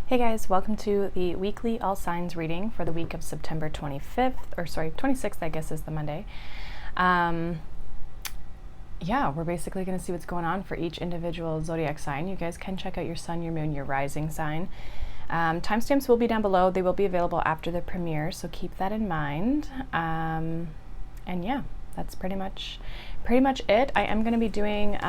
Hey guys, welcome to the weekly all signs reading for the week of September 26th, I guess is the Monday. Yeah, we're basically going to see what's going on for each individual zodiac sign. You guys can check out your sun, your moon, your rising sign. Timestamps will be down below. They will be available after the premiere, so keep that in mind. And yeah, that's pretty much it. I am going to be doing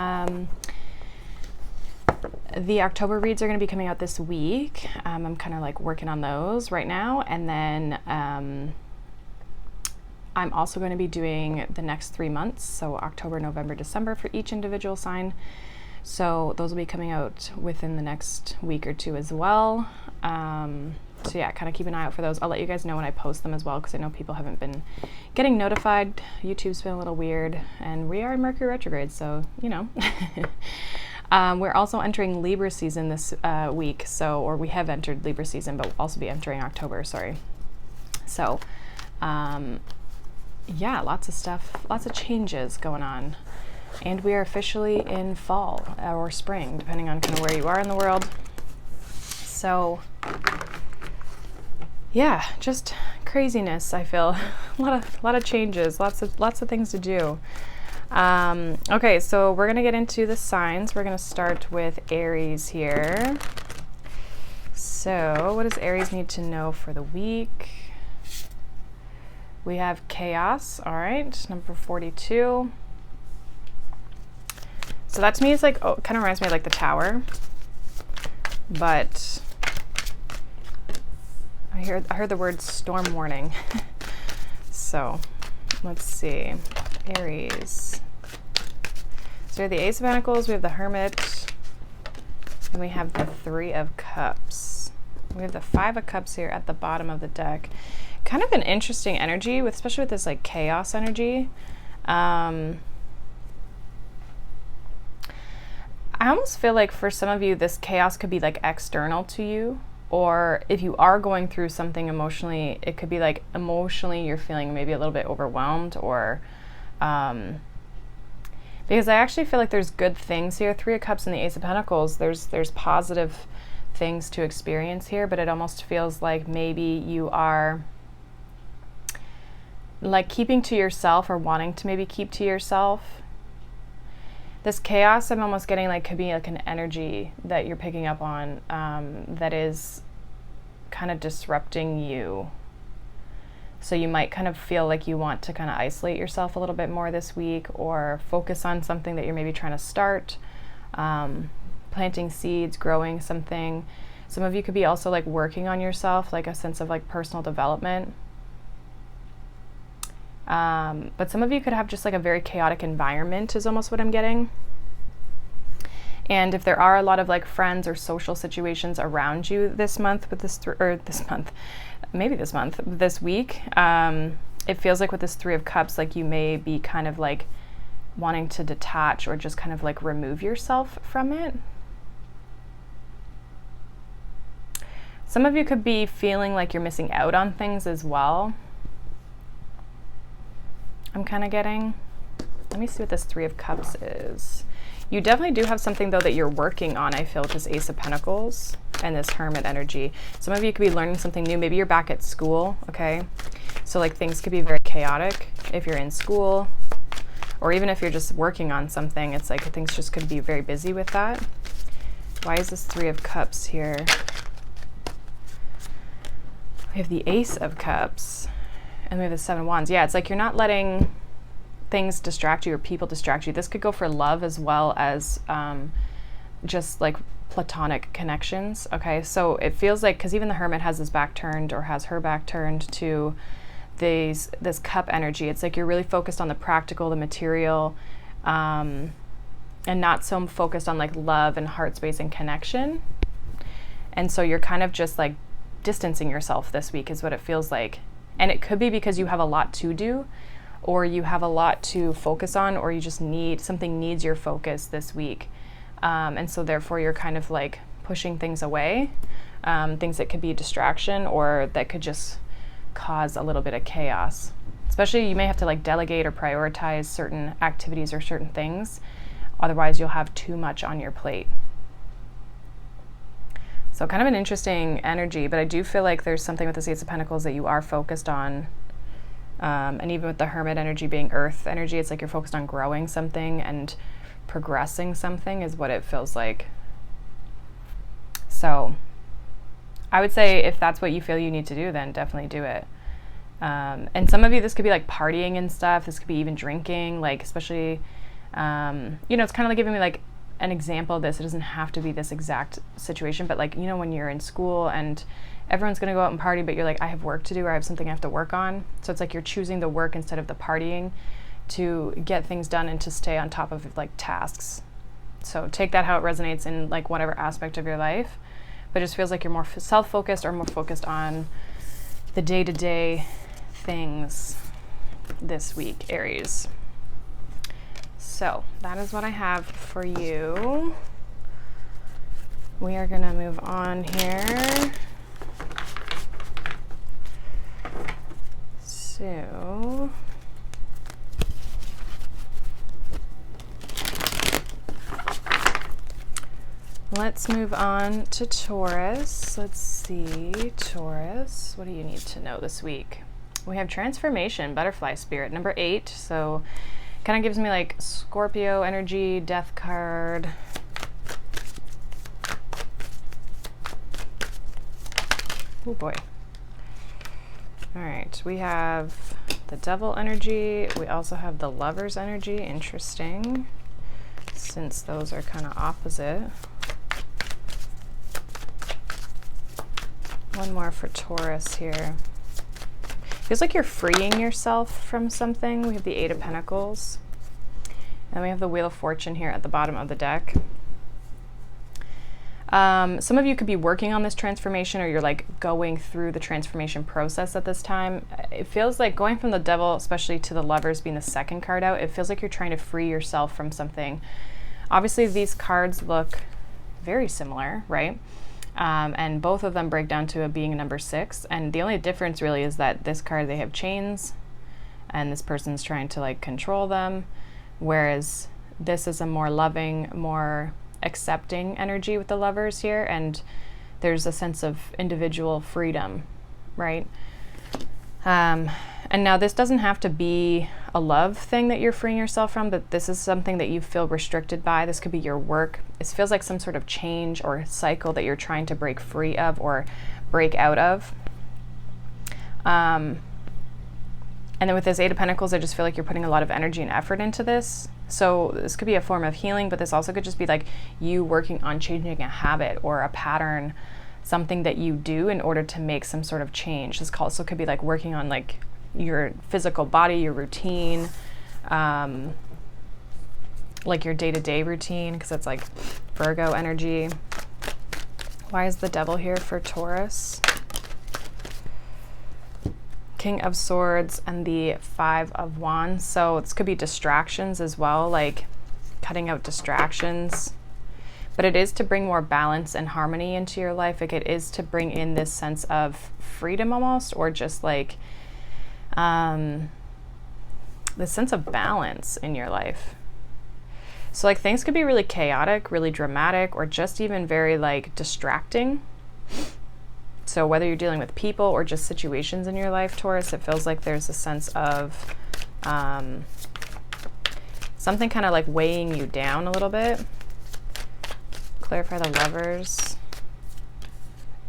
the October reads are going to be coming out this week. I'm kind of like working on those right now. And then I'm also going to be doing the next 3 months. So October, November, December for each individual sign. So those will be coming out within the next week or two as well. So yeah, kind of keep an eye out for those. I'll let you guys know when I post them as well, because I know people haven't been getting notified. YouTube's been a little weird, and we are in Mercury retrograde, so you know. We're also entering Libra season this week, or we have entered Libra season, but we'll also be entering October, sorry. So, yeah, lots of stuff, lots of changes going on. And we are officially in fall or spring, depending on kind of where you are in the world. So, yeah, just craziness, I feel. a lot of changes, lots of things to do. Okay, so we're gonna get into the signs. We're gonna start with Aries here. So what does Aries need to know for the week? We have chaos. All right, number 42. So that to me is like, oh, kind of reminds me of like the Tower, but I heard the word storm warning. So let's see. Aries. So we have the Ace of Pentacles, we have the Hermit, and we have the Three of Cups. We have the Five of Cups here at the bottom of the deck. Kind of an interesting energy, especially with this like chaos energy. I almost feel like for some of you, this chaos could be like external to you. Or if you are going through something emotionally, it could be like emotionally you're feeling maybe a little bit overwhelmed, or because I actually feel like there's good things here. Three of Cups and the Ace of Pentacles, there's positive things to experience here, but it almost feels like maybe you are like keeping to yourself, or wanting to maybe keep to yourself. This chaos, I'm almost getting like could be like an energy that you're picking up on that is kind of disrupting you. So you might kind of feel like you want to kind of isolate yourself a little bit more this week, or focus on something that you're maybe trying to start, planting seeds, growing something. Some of you could be also like working on yourself, like a sense of like personal development. But some of you could have just like a very chaotic environment is almost what I'm getting. And if there are a lot of like friends or social situations around you this month with this week, it feels like with this Three of Cups, like you may be kind of like wanting to detach or just kind of like remove yourself from it. Some of you could be feeling like you're missing out on things as well. I'm kind of getting, let me see what this Three of Cups is. You definitely do have something though that you're working on, I feel, with this Ace of Pentacles and this Hermit energy. Some of you could be learning something new. Maybe you're back at school, okay? So like things could be very chaotic if you're in school, or even if you're just working on something, it's like things just could be very busy with that. Why is this Three of Cups here? We have the Ace of Cups, and we have the Seven of Wands. Yeah, it's like you're not letting things distract you or people distract you. This could go for love as well as just like platonic connections. Okay, so it feels like, because even the Hermit has his back turned, or has her back turned to this cup energy. It's like you're really focused on the practical, the material, and not so focused on like love and heart space and connection. And so you're kind of just like distancing yourself this week is what it feels like. And it could be because you have a lot to do, or you have a lot to focus on, or you just something needs your focus this week. And so therefore you're kind of like pushing things away, things that could be a distraction, or that could just cause a little bit of chaos. Especially you may have to like delegate or prioritize certain activities or certain things. Otherwise you'll have too much on your plate. So kind of an interesting energy, but I do feel like there's something with the Ace of Pentacles that you are focused on. And even with the Hermit energy being earth energy, it's like you're focused on growing something and progressing something is what it feels like. So I would say if that's what you feel you need to do, then definitely do it. And some of you, this could be like partying and stuff. This could be even drinking, like especially, you know, it's kind of like giving me like an example of this. It doesn't have to be this exact situation, but like, you know, when you're in school and everyone's going to go out and party, but you're like, I have work to do, or I have something I have to work on. So it's like you're choosing the work instead of the partying to get things done and to stay on top of like tasks. So take that how it resonates in like whatever aspect of your life, but it just feels like you're more self-focused or more focused on the day-to-day things this week, Aries. So that is what I have for you. We are going to move on here. So let's move on to Taurus. Let's see, Taurus, what do you need to know this week? We have transformation, butterfly spirit, number 8. So kind of gives me like Scorpio energy, death card. Oh boy. All right, we have the devil energy. We also have the lover's energy. Interesting, since those are kind of opposite. One more for Taurus here. Feels like you're freeing yourself from something. We have the 8 of Pentacles. And we have the Wheel of Fortune here at the bottom of the deck. Some of you could be working on this transformation, or you're like going through the transformation process at this time. It feels like going from the devil, especially to the lovers being the second card out, it feels like you're trying to free yourself from something. Obviously, these cards look very similar, right? And both of them break down to being a number 6. And the only difference really is that this card, they have chains and this person's trying to like control them. Whereas this is a more loving, more accepting energy with the lovers here. And there's a sense of individual freedom, right? And now this doesn't have to be a love thing that you're freeing yourself from, but this is something that you feel restricted by. This could be your work. It feels like some sort of change or cycle that you're trying to break free of or break out of. And then with this 8 of Pentacles, I just feel like you're putting a lot of energy and effort into this. So this could be a form of healing, but this also could just be like you working on changing a habit or a pattern, something that you do in order to make some sort of change. This also could be like working on like your physical body, your routine, like your day-to-day routine, because that's like Virgo energy. Why is the devil here for Taurus? King of Swords and the 5 of Wands. So this could be distractions as well, like cutting out distractions. But it is to bring more balance and harmony into your life. Like it is to bring in this sense of freedom almost, or just like this sense of balance in your life. So like things could be really chaotic, really dramatic, or just even very like distracting. So whether you're dealing with people or just situations in your life, Taurus, it feels like there's a sense of something kind of like weighing you down a little bit. Clarify the lovers.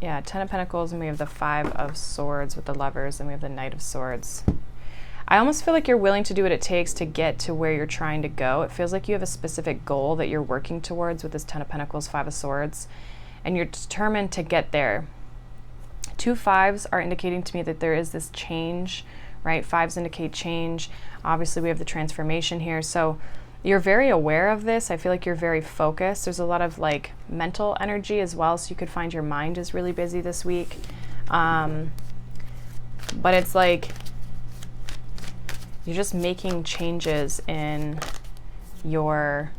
Yeah, 10 of Pentacles, and we have the 5 of Swords with the lovers, and we have the Knight of Swords. I almost feel like you're willing to do what it takes to get to where you're trying to go. It feels like you have a specific goal that you're working towards with this 10 of Pentacles, 5 of Swords, and you're determined to get there. 2 5s are indicating to me that there is this change, right? 5s indicate change. Obviously, we have the transformation here. So you're very aware of this. I feel like you're very focused. There's a lot of like mental energy as well. So you could find your mind is really busy this week. But it's like you're just making changes in your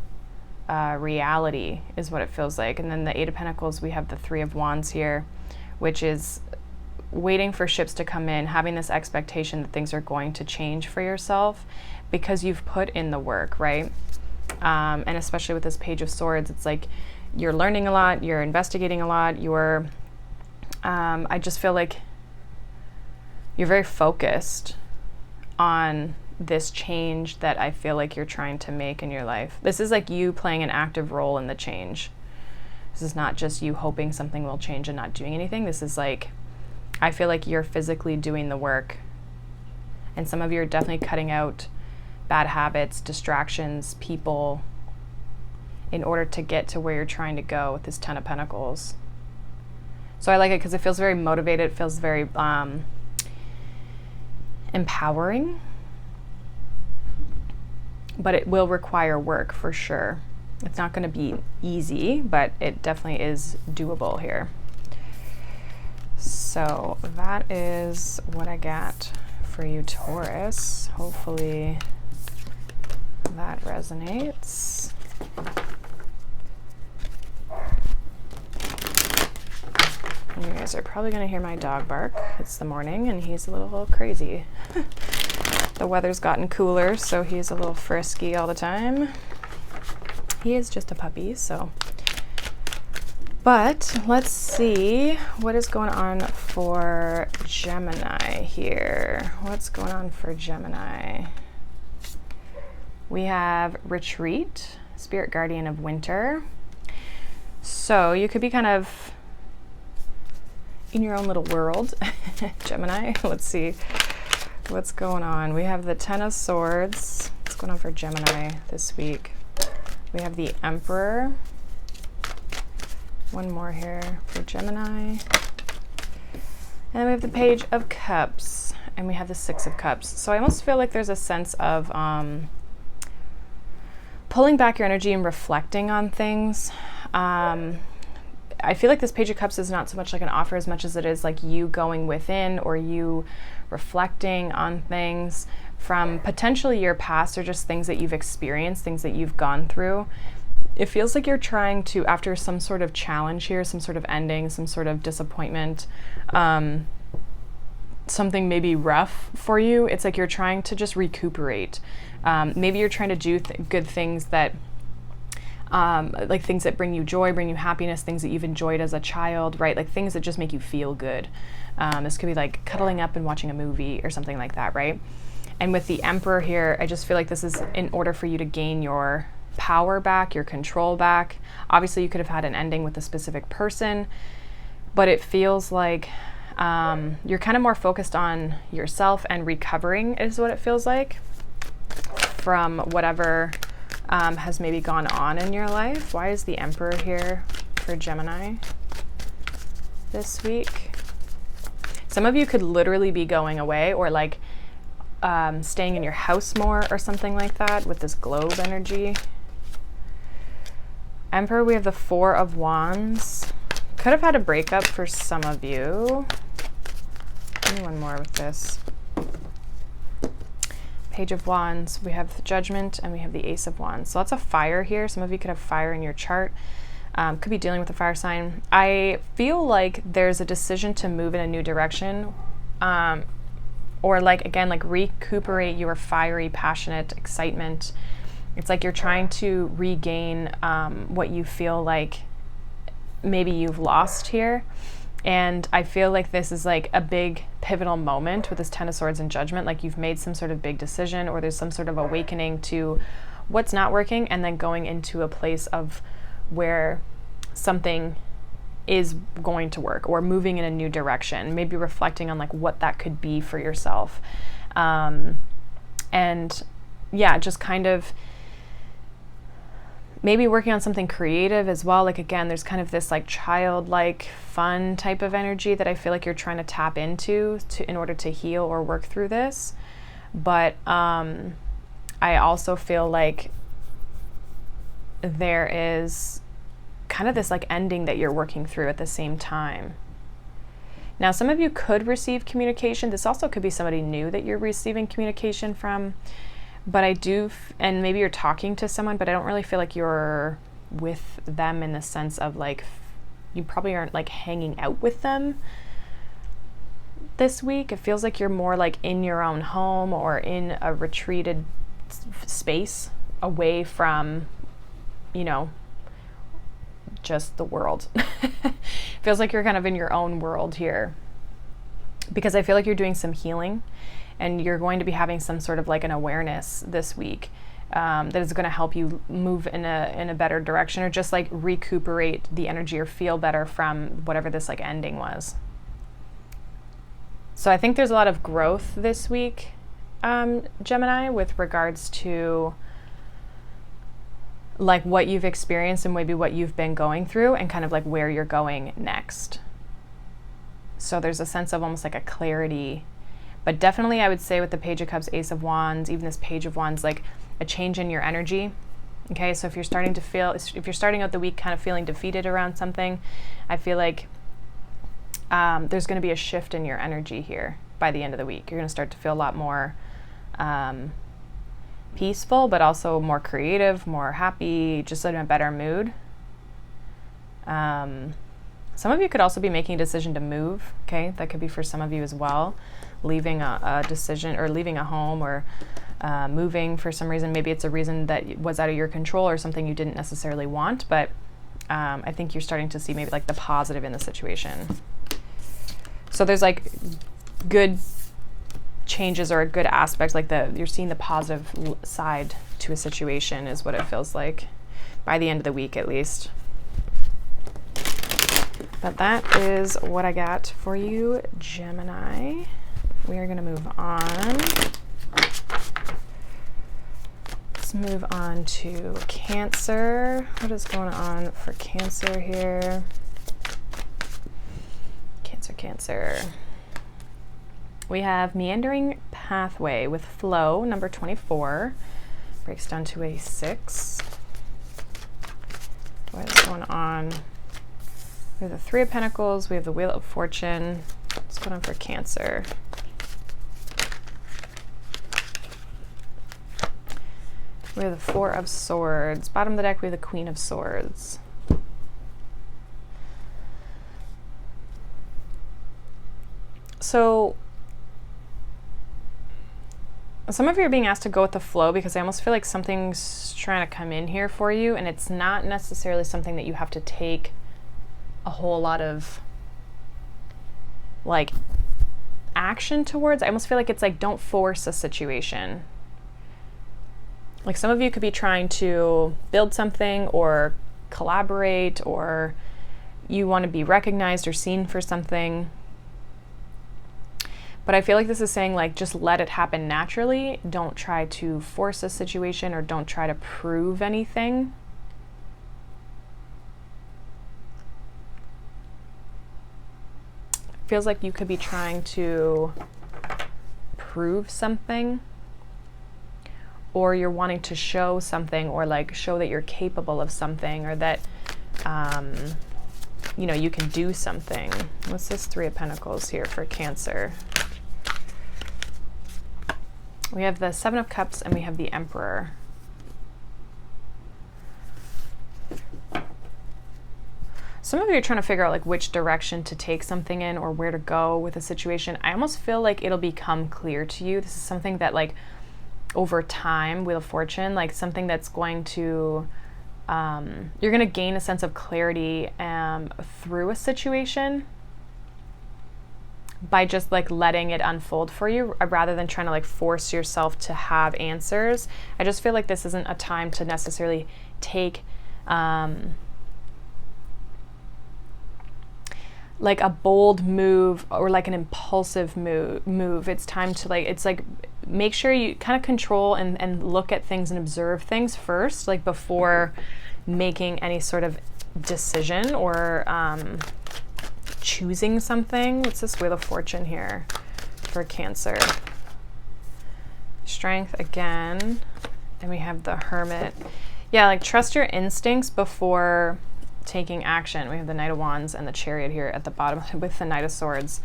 reality is what it feels like. And then the 8 of Pentacles, we have the 3 of Wands here, which is waiting for ships to come in, having this expectation that things are going to change for yourself because you've put in the work, right? And especially with this Page of Swords, it's like you're learning a lot, you're investigating a lot, you're, I just feel like you're very focused on this change that I feel like you're trying to make in your life. This is like you playing an active role in the change. This is not just you hoping something will change and not doing anything. This is like, I feel like you're physically doing the work. And some of you are definitely cutting out bad habits, distractions, people, in order to get to where you're trying to go with this Ten of Pentacles. So I like it because it feels very motivated. It feels very empowering. But it will require work for sure. It's not going to be easy, but it definitely is doable here. So that is what I got for you, Taurus. Hopefully that resonates. You guys are probably going to hear my dog bark. It's the morning and he's a little crazy. The weather's gotten cooler, so he's a little frisky all the time. He is just a puppy, so. But let's see what is going on for Gemini here. What's going on for Gemini? We have Retreat, Spirit Guardian of Winter. So you could be kind of in your own little world, Gemini. Let's see what's going on. We have the Ten of Swords. What's going on for Gemini this week? We have the Emperor. One more here for Gemini. And then we have the Page of Cups. And we have the Six of Cups. So I almost feel like there's a sense of pulling back your energy and reflecting on things. I feel like this Page of Cups is not so much like an offer as much as it is like you going within or you reflecting on things from potentially your past or just things that you've experienced, things that you've gone through. It feels like you're trying to, after some sort of challenge here, some sort of ending, some sort of disappointment, something maybe rough for you, it's like you're trying to just recuperate. Maybe you're trying to do good things that like things that bring you joy, bring you happiness, things that you've enjoyed as a child, right? Like things that just make you feel good. This could be like cuddling up and watching a movie or something like that, right? And with the Emperor here, I just feel like this is in order for you to gain your power back, your control back. Obviously, you could have had an ending with a specific person, but it feels like you're kind of more focused on yourself and recovering is what it feels like from whatever has maybe gone on in your life. Why is the Emperor here for Gemini this week? Some of you could literally be going away or like staying in your house more or something like that with this globe energy. Emperor, we have the Four of Wands. Could have had a breakup for some of you. Give me one more with this. Page of Wands, we have Judgment, and we have the Ace of Wands. So lots of fire here. Some of you could have fire in your chart. Could be dealing with a fire sign. I feel like there's a decision to move in a new direction, or like, again, like recuperate your fiery, passionate excitement. It's like you're trying to regain what you feel like maybe you've lost here. And I feel like this is like a big pivotal moment with this Ten of Swords and Judgment. Like you've made some sort of big decision or there's some sort of awakening to what's not working and then going into a place of where something is going to work or moving in a new direction, maybe reflecting on like what that could be for yourself. And yeah, just kind of maybe working on something creative as well. Like again, there's kind of this like childlike fun type of energy that I feel like you're trying to tap into in order to heal or work through this. But I also feel like there is kind of this like ending that you're working through at the same time. Now, some of you could receive communication. This also could be somebody new that you're receiving communication from. But I do, and maybe you're talking to someone, but I don't really feel like you're with them in the sense of like, you probably aren't like hanging out with them this week. It feels like you're more like in your own home or in a retreated space away from, you know, just the world. Feels like you're kind of in your own world here, because I feel like you're doing some healing, and you're going to be having some sort of like an awareness this week that is going to help you move in a better direction, or just like recuperate the energy or feel better from whatever this like ending was. So I think there's a lot of growth this week, Gemini, with regards to like what you've experienced and maybe what you've been going through, and kind of like where you're going next. So there's a sense of almost like a clarity, but definitely I would say with the Page of Cups, Ace of Wands, even this Page of Wands, like a change in your energy. Okay, so if you're starting out the week kind of feeling defeated around something, I feel like there's going to be a shift in your energy here by the end of the week. You're going to start to feel a lot more peaceful, but also more creative, more happy, just in a better mood. Some of you could also be making a decision to move. Okay, that could be for some of you as well, leaving a decision, or leaving a home, or moving for some reason. Maybe it's a reason that was out of your control, or something you didn't necessarily want, but I think you're starting to see maybe like the positive in the situation. So there's like good changes, or a good aspect, like you're seeing the positive side to a situation is what it feels like by the end of the week at least. But that is what I got for you, Gemini. We are going to move on. Let's move on to Cancer. What is going on for Cancer here? Cancer. We have Meandering Pathway with Flow, number 24. Breaks down to a 6. What is going on? We have the Three of Pentacles. We have the Wheel of Fortune. What's going on for Cancer? We have the Four of Swords. Bottom of the deck, we have the Queen of Swords. So some of you are being asked to go with the flow, because I almost feel like something's trying to come in here for you, and it's not necessarily something that you have to take a whole lot of like action towards. I almost feel like it's like, don't force a situation. Like some of you could be trying to build something or collaborate, or you want to be recognized or seen for something. But I feel like this is saying like, just let it happen naturally. Don't try to force a situation, or don't try to prove anything. Feels like you could be trying to prove something, or you're wanting to show something, or like show that you're capable of something, or that you know, you can do something. What's this Three of Pentacles here for Cancer? We have the Seven of Cups, and we have the Emperor. Some of you are trying to figure out like which direction to take something in, or where to go with a situation. I almost feel like it'll become clear to you. This is something that like over time, Wheel of Fortune, like something that's going to, you're going to gain a sense of clarity through a situation by just like letting it unfold for you, rather than trying to like force yourself to have answers. I just feel like this isn't a time to necessarily take like a bold move, or like an impulsive move. It's time to like, it's like, make sure you kind of control and look at things and observe things first, like before making any sort of decision, or choosing something. What's this Wheel of Fortune here for Cancer? Strength again, and we have the Hermit. Yeah, like trust your instincts before taking action. We have the Knight of Wands and the Chariot here at the bottom with the Knight of Swords.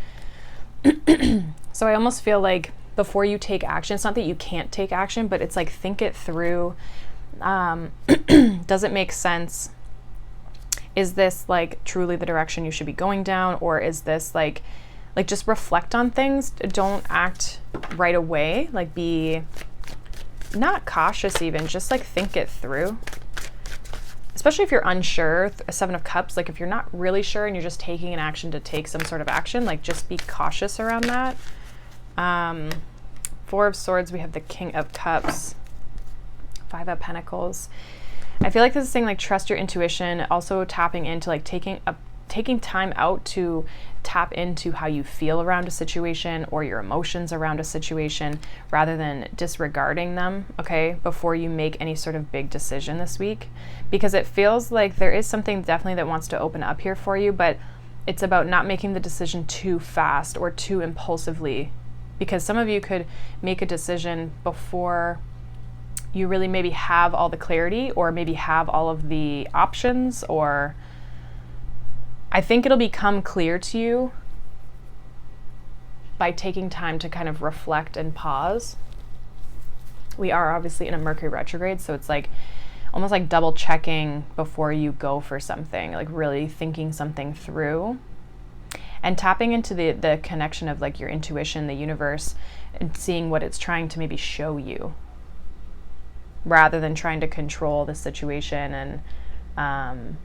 So I almost feel like before you take action, it's not that you can't take action, but it's like, think it through. Does it make sense? Is this like truly the direction you should be going down, or is this like just reflect on things. Don't act right away. Like, be not cautious even, just like think it through. especially if you're unsure, a Seven of Cups, like if you're not really sure and you're just taking an action to take some sort of action, like just be cautious around that. Four of Swords, we have the King of Cups, Five of Pentacles. I feel like this is saying like trust your intuition, also tapping into like taking time out to tap into how you feel around a situation or your emotions around a situation rather than disregarding them, okay, before you make any sort of big decision this week. Because it feels like there is something definitely that wants to open up here for you, but it's about not making the decision too fast or too impulsively, because some of you could make a decision before you really maybe have all the clarity or maybe have all of the options, or I think it'll become clear to you by taking time to kind of reflect and pause. We are obviously in a Mercury retrograde, so it's like almost like double checking before you go for something, like really thinking something through and tapping into the connection of like your intuition, the universe, and seeing what it's trying to maybe show you rather than trying to control the situation and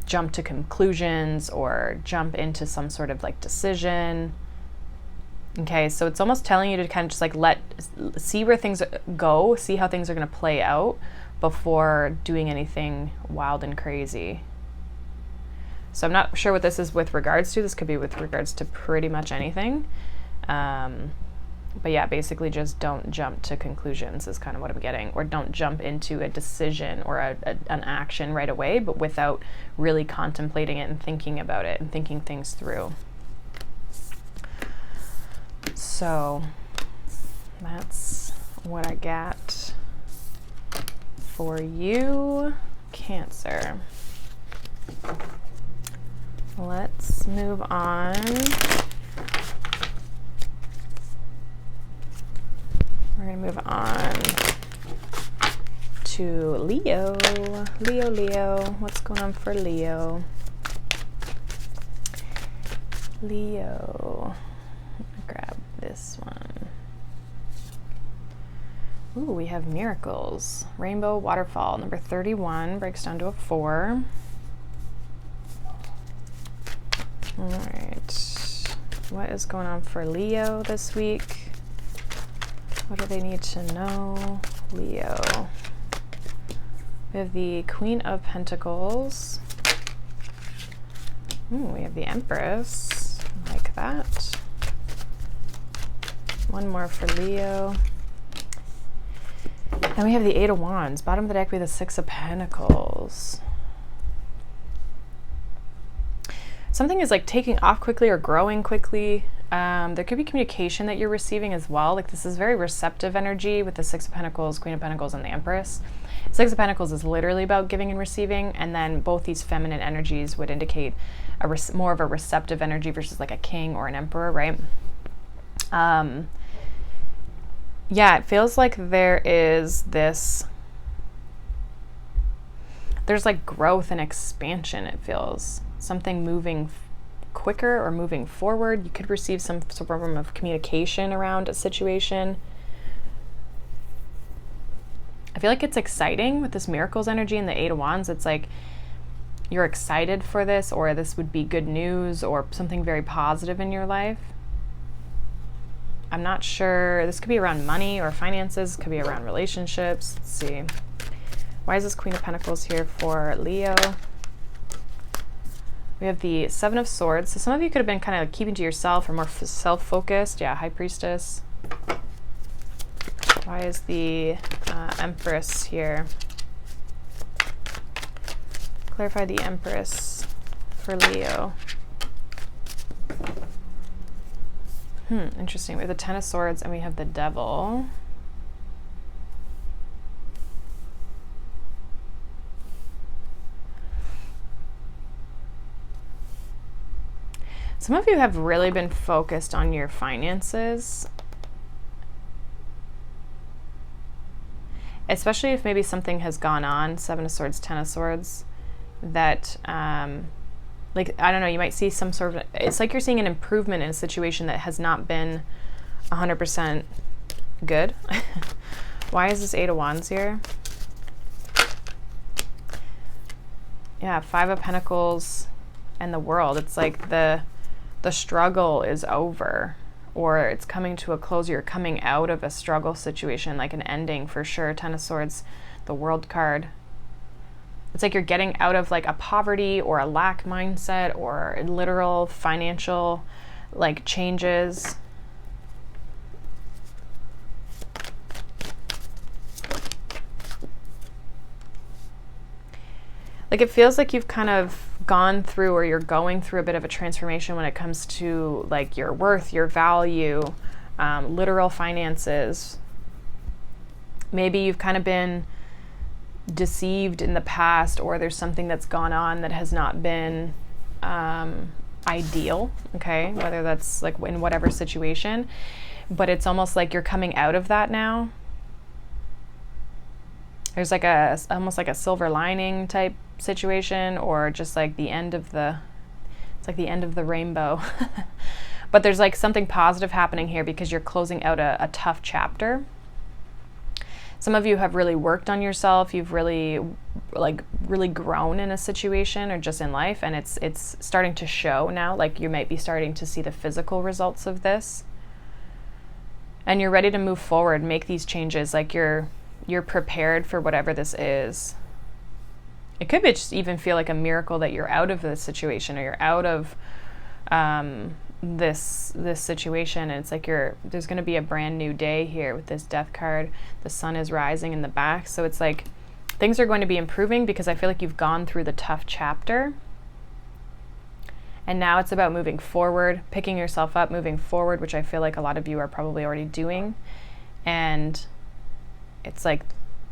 jump to conclusions or jump into some sort of like decision. Okay, so it's almost telling you to kind of just like see where things go, see how things are going to play out before doing anything wild and crazy. So I'm not sure what this is with regards to. This could be with regards to pretty much anything. But yeah, basically just don't jump to conclusions is kind of what I'm getting, or don't jump into a decision or an action right away, but without really contemplating it and thinking about it and thinking things through. So that's what I got for you, Cancer. Let's move on. We're going to move on to Leo. Leo. What's going on for Leo? Leo. Grab this one. Ooh, we have Miracles. Rainbow Waterfall, number 31, breaks down to a 4. All right. What is going on for Leo this week? What do they need to know? Leo. We have the Queen of Pentacles. Ooh, we have the Empress. Like that. One more for Leo. And we have the Eight of Wands. Bottom of the deck, we have the Six of Pentacles. Something is like taking off quickly or growing quickly. There could be communication that you're receiving as well. Like this is very receptive energy with the Six of Pentacles, Queen of Pentacles, and the Empress. Six of Pentacles is literally about giving and receiving, and then both these feminine energies would indicate more of a receptive energy versus like a king or an emperor, right? Yeah, it feels like there's like growth and expansion, it feels. Something moving quicker or moving forward. You could receive some form of communication around a situation. I feel like it's exciting with this Miracles energy and the Eight of Wands. It's like you're excited for this, or this would be good news or something very positive in your life. I'm not sure. This could be around money or finances. Could be around relationships. Let's see. Why is this Queen of Pentacles here for Leo? We have the Seven of Swords. So some of you could have been kind of keeping to yourself or more self-focused. Yeah, High Priestess. Why is the Empress here? Clarify the Empress for Leo. Interesting. We have the Ten of Swords and we have the Devil. Some of you have really been focused on your finances, especially if maybe something has gone on, Seven of Swords, Ten of Swords, that, like, I don't know, you might see some sort of, it's like you're seeing an improvement in a situation that has not been 100% good. Why is this Eight of Wands here? Yeah, Five of Pentacles and the World. It's like the struggle is over, or it's coming to a close. You're coming out of a struggle situation, like an ending for sure. Ten of Swords, the World card. It's like you're getting out of like a poverty or a lack mindset or literal financial like changes. Like it feels like you've kind of gone through, or you're going through a bit of a transformation when it comes to like your worth, your value, literal finances. Maybe you've kind of been deceived in the past, or there's something that's gone on that has not been ideal, okay? Whether that's like in whatever situation, but it's almost like you're coming out of that now. There's like almost like a silver lining type situation, or just like the end of the, it's like the end of the rainbow. But there's like something positive happening here because you're closing out a tough chapter. Some of you have really worked on yourself. You've really grown in a situation or just in life, and it's starting to show now. Like you might be starting to see the physical results of this, and you're ready to move forward, make these changes. Like you're prepared for whatever this is. It could be just even feel like a miracle that you're out of this situation, or you're out of this situation, and it's like there's going to be a brand new day here with this Death card. The sun is rising in the back, so it's like things are going to be improving because I feel like you've gone through the tough chapter, and now it's about moving forward, picking yourself up, moving forward, which I feel like a lot of you are probably already doing. And it's like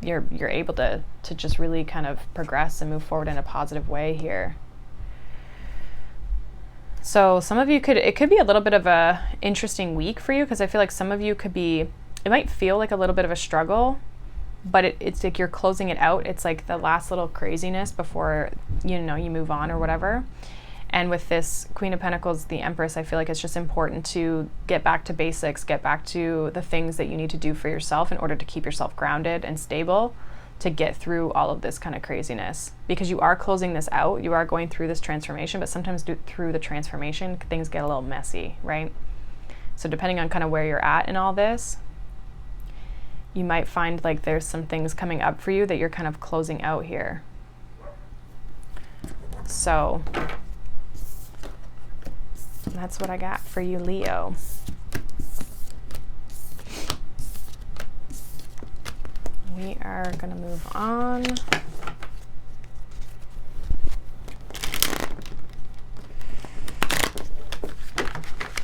you're able to just really kind of progress and move forward in a positive way here. So some of you it could be a little bit of a interesting week for you, because I feel like some of you it might feel like a little bit of a struggle, but it's like you're closing it out. It's like the last little craziness before, you move on or whatever. And with this Queen of Pentacles, the Empress, I feel like it's just important to get back to basics, get back to the things that you need to do for yourself in order to keep yourself grounded and stable to get through all of this kind of craziness. Because you are closing this out, you are going through this transformation, but sometimes through the transformation, things get a little messy, right? So depending on kind of where you're at in all this, you might find like there's some things coming up for you that you're kind of closing out here. So that's what I got for you, Leo. We are going to move on.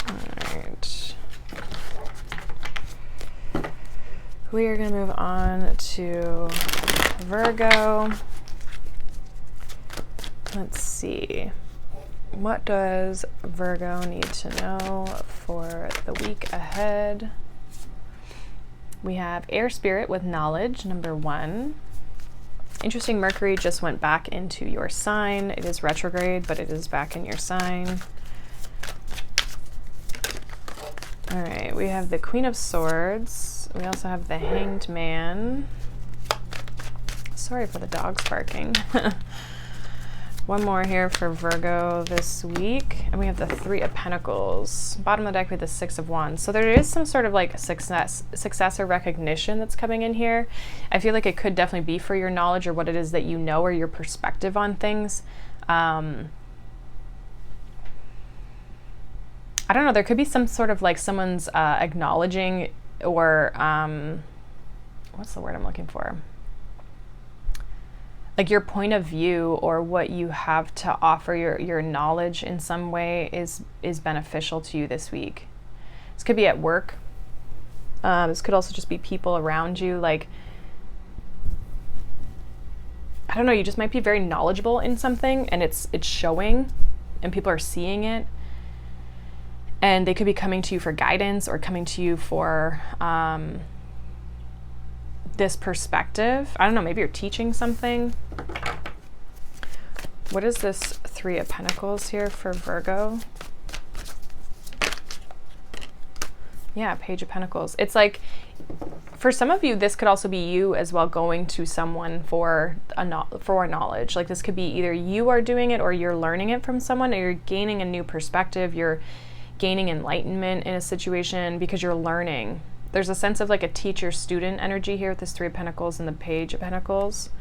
All right. We are going to move on to Virgo. Let's see. What does Virgo need to know for the week ahead? We have air spirit with knowledge, number 1. Interesting, Mercury just went back into your sign. It is retrograde, but it is back in your sign. All right, we have the Queen of Swords. We also have the Hanged Man. Sorry for the dogs barking. One more here for Virgo this week. And we have the Three of Pentacles. Bottom of the deck with the Six of Wands. So there is some sort of like success or recognition that's coming in here. I feel like it could definitely be for your knowledge or what it is that you know, or your perspective on things. I don't know. There could be some sort of like someone's acknowledging, or what's the word I'm looking for? Like your point of view, or what you have to offer, your knowledge in some way is beneficial to you this week. This could be at work. This could also just be people around you. Like, I don't know, you just might be very knowledgeable in something, and it's showing, and people are seeing it. And they could be coming to you for guidance, or coming to you for this perspective. I don't know, maybe you're teaching something. What is this Three of Pentacles here for Virgo? Yeah, Page of Pentacles. It's like for some of you, this could also be you as well, going to someone for knowledge. Like this could be either you are doing it or you're learning it from someone, or you're gaining a new perspective. You're gaining enlightenment in a situation because you're learning. There's a sense of like a teacher-student energy here with this Three of Pentacles and the Page of Pentacles.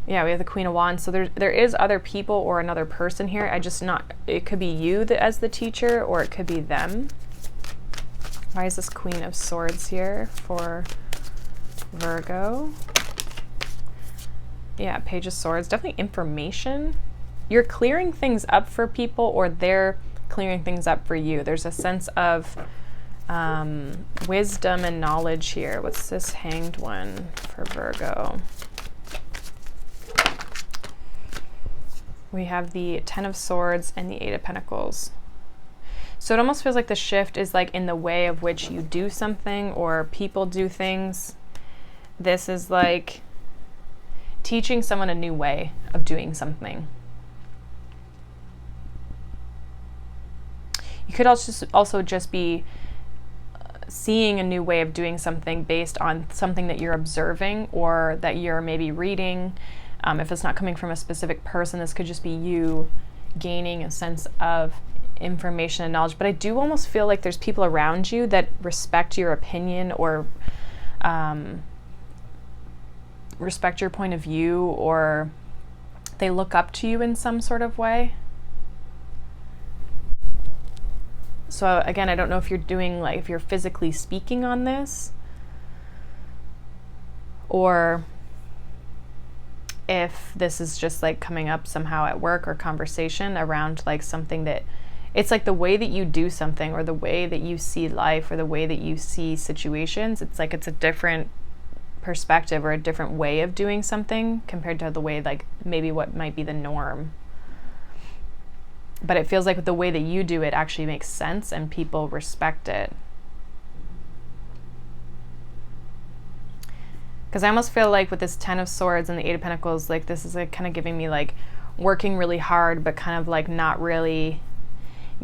Yeah, we have the Queen of Wands. So there is other people or another person here. It could be you as the teacher, or it could be them. Why is this Queen of Swords here for Virgo? Yeah, Page of Swords. Definitely information. You're clearing things up for people, or they're clearing things up for you. There's a sense of wisdom and knowledge here. What's this Hanged one for Virgo? We have the Ten of Swords and the Eight of Pentacles. So it almost feels like the shift is like in the way of which you do something or people do things. This is like teaching someone a new way of doing something. You could also just be seeing a new way of doing something based on something that you're observing or that you're maybe reading. If it's not coming from a specific person, this could just be you gaining a sense of information and knowledge. But I do almost feel like there's people around you that respect your opinion, or respect your point of view, or they look up to you in some sort of way. So again, I don't know if you're doing, like, if you're physically speaking on this, or if this is just like coming up somehow at work or conversation around like something that it's like the way that you do something, or the way that you see life, or the way that you see situations. It's like it's a different perspective or a different way of doing something compared to the way, like, maybe what might be the norm. But it feels like the way that you do it actually makes sense and people respect it. Because I almost feel like with this Ten of Swords and the Eight of Pentacles, like this is like kind of giving me like working really hard, but kind of like not really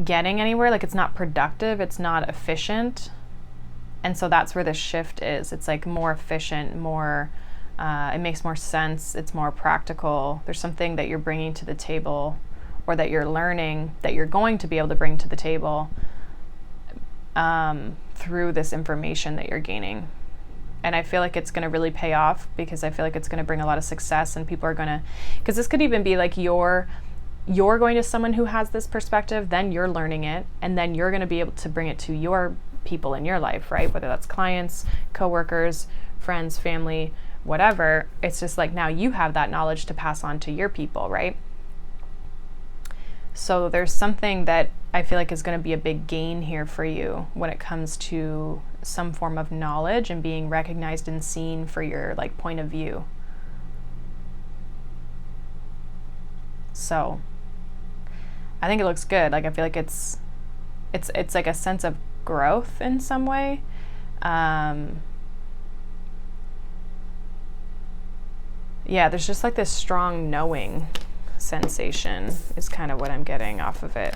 getting anywhere. Like it's not productive, it's not efficient. And so that's where the shift is. It's like more efficient, more, it makes more sense. It's more practical. There's something that you're bringing to the table, or that you're learning, that you're going to be able to bring to the table through this information that you're gaining. And I feel like it's going to really pay off, because I feel like it's going to bring a lot of success, and people are going to, because this could even be like you're going to someone who has this perspective, then you're learning it, and then you're going to be able to bring it to your people in your life, right? Whether that's clients, coworkers, friends, family, whatever. It's just like now you have that knowledge to pass on to your people, right? So there's something that I feel like is going to be a big gain here for you when it comes to some form of knowledge and being recognized and seen for your like point of view. So I think it looks good. Like I feel like it's like a sense of growth in some way. Yeah, there's just like this strong knowing sensation is kind of what I'm getting off of it.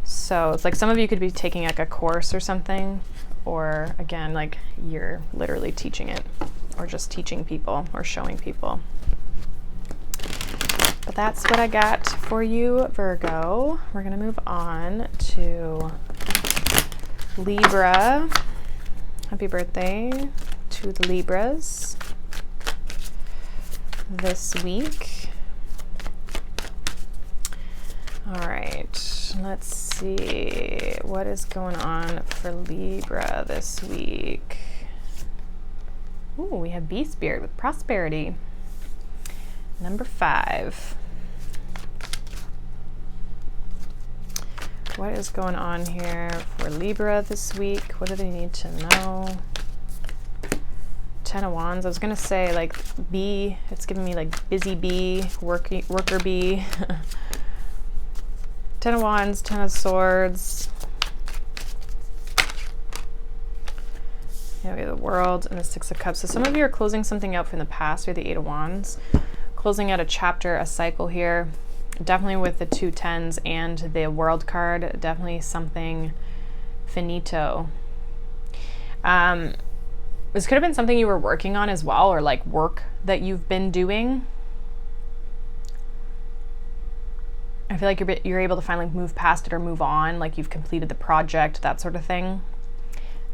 So it's like some of you could be taking like a course or something, or again, like you're literally teaching it, or just teaching people or showing people. But that's what I got for you, Virgo. We're going to move on to Libra. Happy birthday to the Libras this week. All right, let's see what is going on for Libra this week. Ooh, we have Bee Spirit with prosperity. Number 5. What is going on here for Libra this week? What do they need to know? 10 of Wands. I was going to say like bee. It's giving me like busy bee, worker bee. 10 of Wands, 10 of Swords. Yeah, we have the World and the 6 of Cups. So some of you are closing something out from the past. We have the 8 of Wands. Closing out a chapter, a cycle here. Definitely with the 2 10s and the World card. Definitely something finito. This could have been something you were working on as well, or like work that you've been doing. I feel like you're able to finally move past it or move on, like you've completed the project, that sort of thing.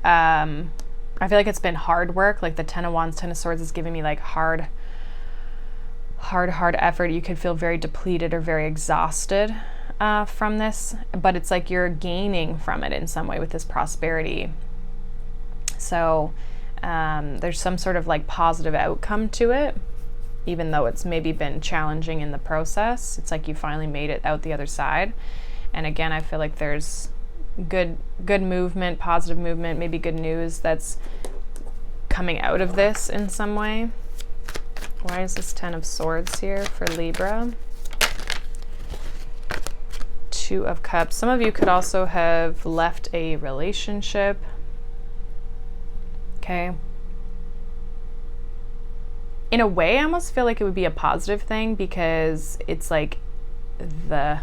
I feel like it's been hard work, like the Ten of Wands, Ten of Swords is giving me like hard effort. You could feel very depleted or very exhausted from this, but it's like you're gaining from it in some way with this prosperity. So there's some sort of like positive outcome to it, even though it's maybe been challenging in the process. It's like you finally made it out the other side. And again, I feel like there's good movement, positive movement, maybe good news that's coming out of this in some way. Why is this Ten of Swords here for Libra? Two of Cups. Some of you could also have left a relationship. Okay. In a way, I almost feel like it would be a positive thing, because it's like the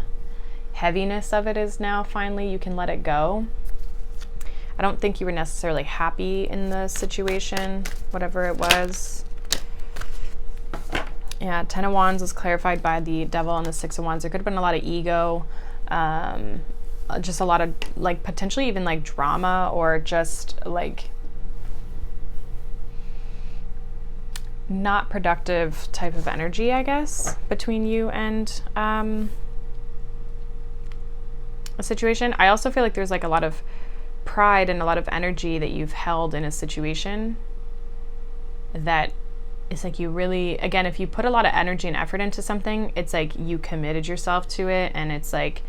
heaviness of it is now finally, you can let it go. I don't think you were necessarily happy in the situation, whatever it was. Yeah, Ten of Wands was clarified by the Devil and the Six of Wands. There could have been a lot of ego, just a lot of like potentially even like drama, or just like not productive type of energy, I guess, between you and a situation. I also feel like there's like a lot of pride and a lot of energy that you've held in a situation that it's like you really, again, if you put a lot of energy and effort into something, it's like you committed yourself to it, and it's like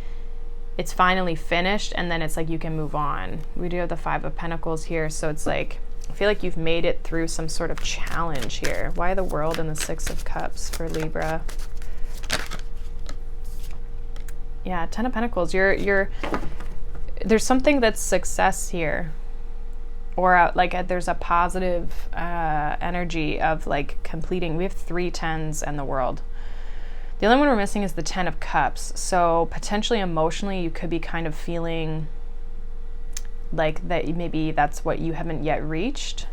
it's finally finished, and then it's like you can move on. We do have the Five of Pentacles here, so it's like I feel like you've made it through some sort of challenge here. Why the World and the Six of Cups for Libra? Yeah, Ten of Pentacles. You're there's something that's success here, or like there's a positive energy of like completing. We have 3 tens and the World. The only one we're missing is the Ten of Cups. So potentially emotionally, you could be kind of feeling like that maybe that's what you haven't yet reached.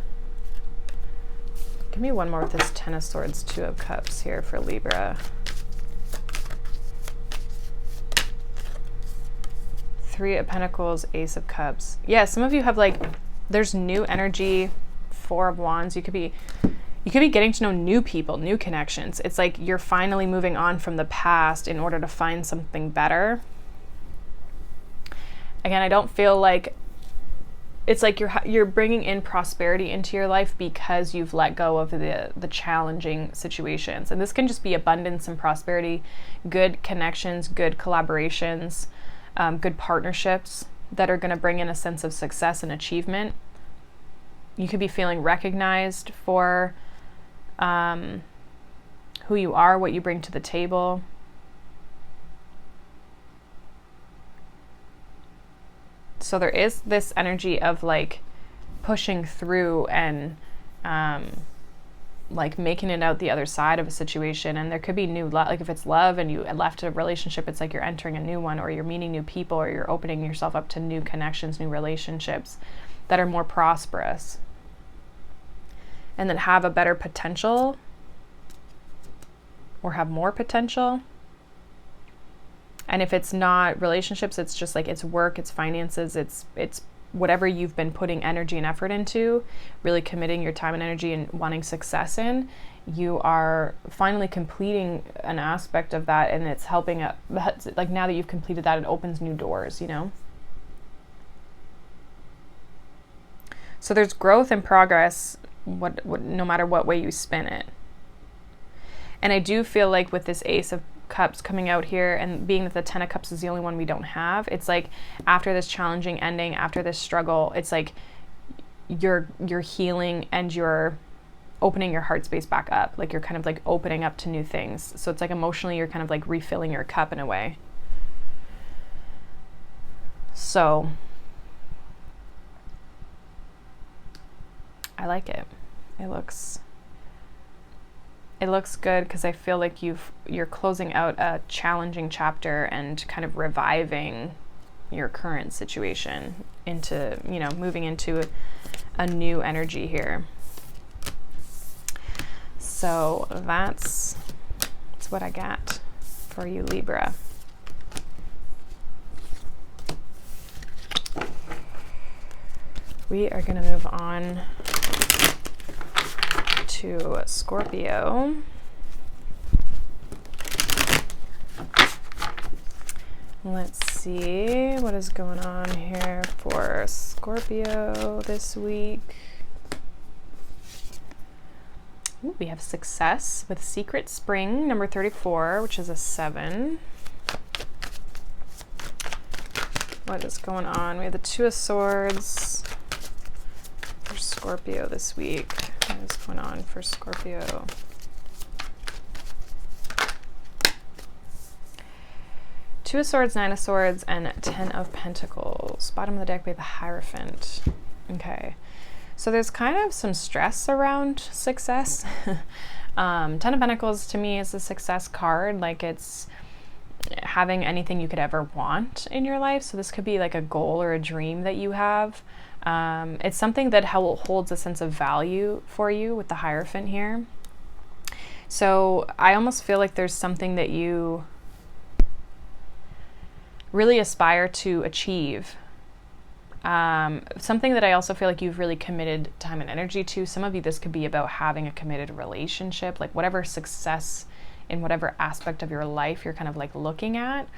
Give me one more with this Ten of Swords, Two of Cups here for Libra. Three of Pentacles, Ace of Cups. Yeah, some of you have like, there's new energy. Four of Wands. You could be getting to know new people, new connections. It's like you're finally moving on from the past in order to find something better. Again, I don't feel like it's like you're bringing in prosperity into your life because you've let go of the challenging situations. And this can just be abundance and prosperity, good connections, good collaborations, good partnerships that are going to bring in a sense of success and achievement. You could be feeling recognized for who you are, what you bring to the table. So there is this energy of like pushing through and like making it out the other side of a situation. And there could be new love. Like if it's love and you left a relationship, it's like you're entering a new one, or you're meeting new people, or you're opening yourself up to new connections, new relationships that are more prosperous and that have a better potential or have more potential. And if it's not relationships, it's just like it's work, it's finances, it's whatever you've been putting energy and effort into, really committing your time and energy and wanting success in, you are finally completing an aspect of that, and it's helping up. Like now that you've completed that, it opens new doors, you know? So there's growth and progress, what no matter what way you spin it. And I do feel like with this Ace of Cups coming out here, and being that the Ten of Cups is the only one we don't have, it's like after this challenging ending, after this struggle, it's like you're healing and you're opening your heart space back up. Like you're kind of like opening up to new things. So it's like emotionally you're kind of like refilling your cup in a way. So I like it. It looks good because I feel like you're closing out a challenging chapter and kind of reviving your current situation into, you know, moving into a new energy here. So that's what I got for you, Libra. We are going to move on to Scorpio. Let's see what is going on here for Scorpio this week. Ooh, we have success with Secret Spring, number 34, which is a 7. What is going on? We have the Two of Swords for Scorpio this week. What is going on for Scorpio? Two of Swords, Nine of Swords, and 10 of Pentacles. Bottom of the deck, we have the Hierophant. Okay. So there's kind of some stress around success. 10 of Pentacles to me is a success card. Like, it's having anything you could ever want in your life. So this could be like a goal or a dream that you have. It's something that holds a sense of value for you with the Hierophant here. So I almost feel like there's something that you really aspire to achieve. Something that I also feel like you've really committed time and energy to. Some of you, this could be about having a committed relationship, like whatever success in whatever aspect of your life you're kind of like looking at.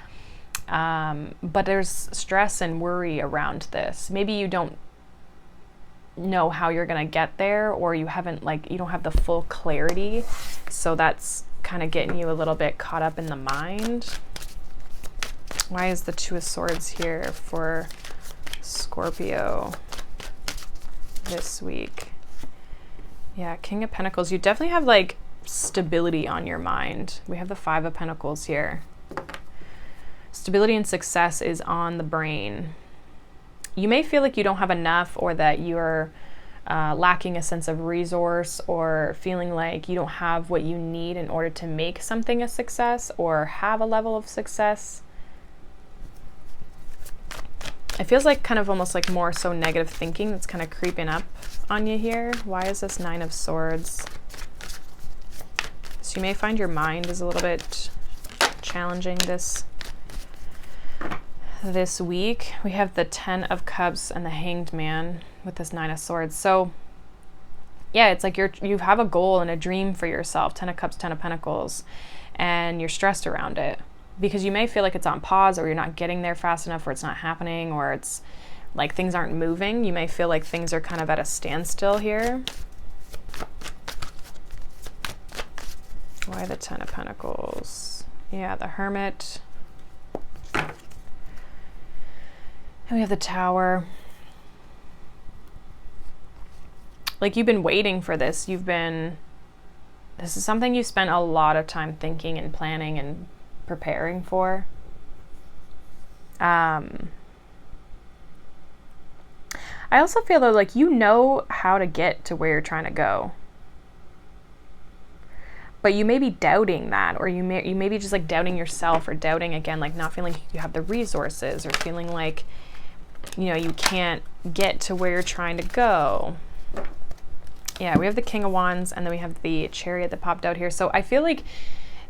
But there's stress and worry around this. Maybe you don't know how you're going to get there, or you haven't, like, you don't have the full clarity. So that's kind of getting you a little bit caught up in the mind. Why is the Two of Swords here for Scorpio this week? Yeah, King of Pentacles. You definitely have like stability on your mind. We have the Five of Pentacles here. Stability and success is on the brain. You may feel like you don't have enough, or that you're lacking a sense of resource, or feeling like you don't have what you need in order to make something a success or have a level of success. It feels like kind of almost like more so negative thinking that's kind of creeping up on you here. Why is this Nine of Swords? So you may find your mind is a little bit challenging this week. We have the 10 of Cups and the Hanged Man with this 9 of Swords. So yeah, it's like you have a goal and a dream for yourself, 10 of Cups, 10 of Pentacles, and you're stressed around it because you may feel like it's on pause, or you're not getting there fast enough, or it's not happening, or it's like things aren't moving. You may feel like things are kind of at a standstill here. Why the 10 of Pentacles? Yeah, the Hermit. And we have the Tower. Like, you've been waiting for this. This is something you spent a lot of time thinking and planning and preparing for. I also feel though, like, you know how to get to where you're trying to go, but you may be doubting that, or you may be just like doubting yourself, or doubting again, like not feeling you have the resources, or feeling like, you know, you can't get to where you're trying to go. Yeah, we have the King of Wands, and then we have the Chariot that popped out here. So I feel like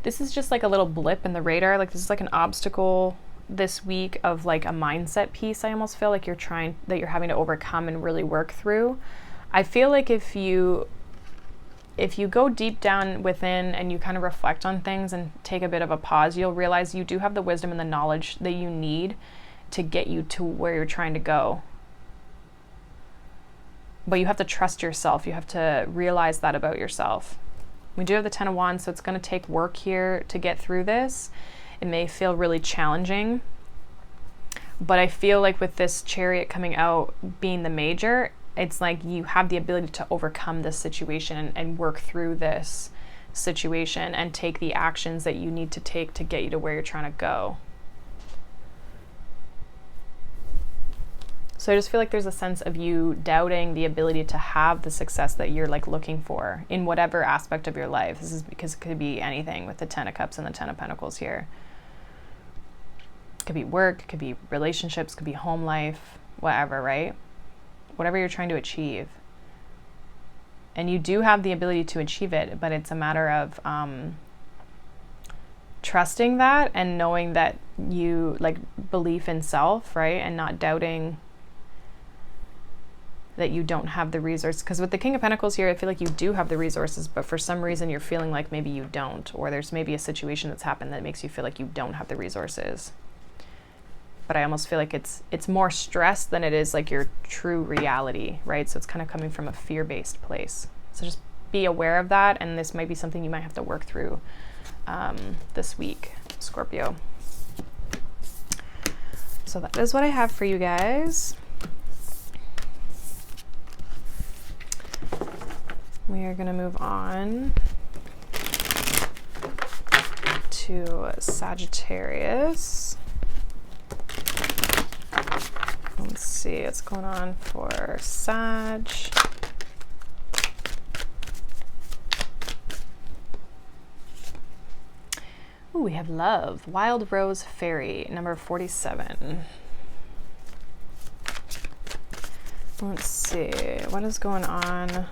this is just like a little blip in the radar. Like, this is like an obstacle this week of like a mindset piece. I almost feel like you're having to overcome and really work through. I feel like if you go deep down within and you kind of reflect on things and take a bit of a pause, you'll realize you do have the wisdom and the knowledge that you need to get you to where you're trying to go. But you have to trust yourself. You have to realize that about yourself. We do have the 10 of Wands, so it's going to take work here to get through this. It may feel really challenging, but I feel like with this Chariot coming out being the major, it's like you have the ability to overcome this situation and work through this situation and take the actions that you need to take to get you to where you're trying to go. So I just feel like there's a sense of you doubting the ability to have the success that you're like looking for in whatever aspect of your life. This is because it could be anything with the 10 of Cups and the 10 of Pentacles here. Could be work, could be relationships, could be home life, whatever, right? Whatever you're trying to achieve. And you do have the ability to achieve it, but it's a matter of trusting that and knowing that you, like, belief in self, right? And not doubting that you don't have the resources. Because with the King of Pentacles here, I feel like you do have the resources, but for some reason you're feeling like maybe you don't, or there's maybe a situation that's happened that makes you feel like you don't have the resources. But I almost feel like it's more stress than it is like your true reality, right? So it's kind of coming from a fear-based place. So just be aware of that, and this might be something you might have to work through this week, Scorpio. So that is what I have for you guys. We are going to move on to Sagittarius. Let's see what's going on for Sag. Ooh, we have love. Wild Rose Fairy, number 47. Let's see, what is going on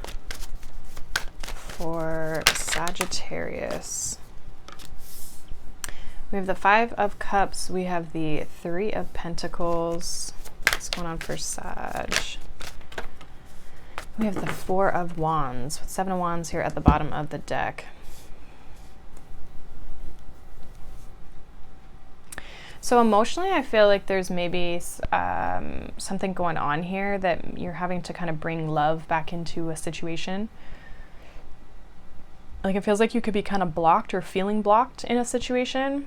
for Sagittarius? We have the Five of Cups. We have the Three of Pentacles. What's going on for Sag? We have the Four of Wands, with Seven of Wands here at the bottom of the deck. So emotionally, I feel like there's maybe something going on here that you're having to kind of bring love back into a situation. Like, it feels like you could be kind of blocked or feeling blocked in a situation.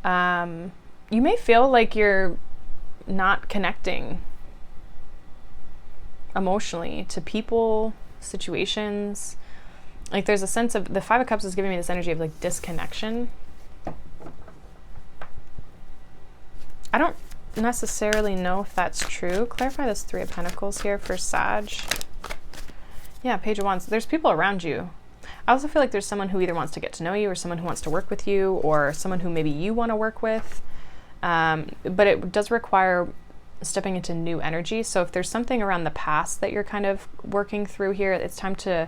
You may feel like you're not connecting emotionally to people, situations. Like, there's a sense of, the Five of Cups is giving me this energy of like disconnection. I don't necessarily know if that's true. Clarify this Three of Pentacles here for Sag. Yeah, Page of Wands. There's people around you. I also feel like there's someone who either wants to get to know you, or someone who wants to work with you, or someone who maybe you want to work with. But it does require stepping into new energy. So if there's something around the past that you're kind of working through here, it's time to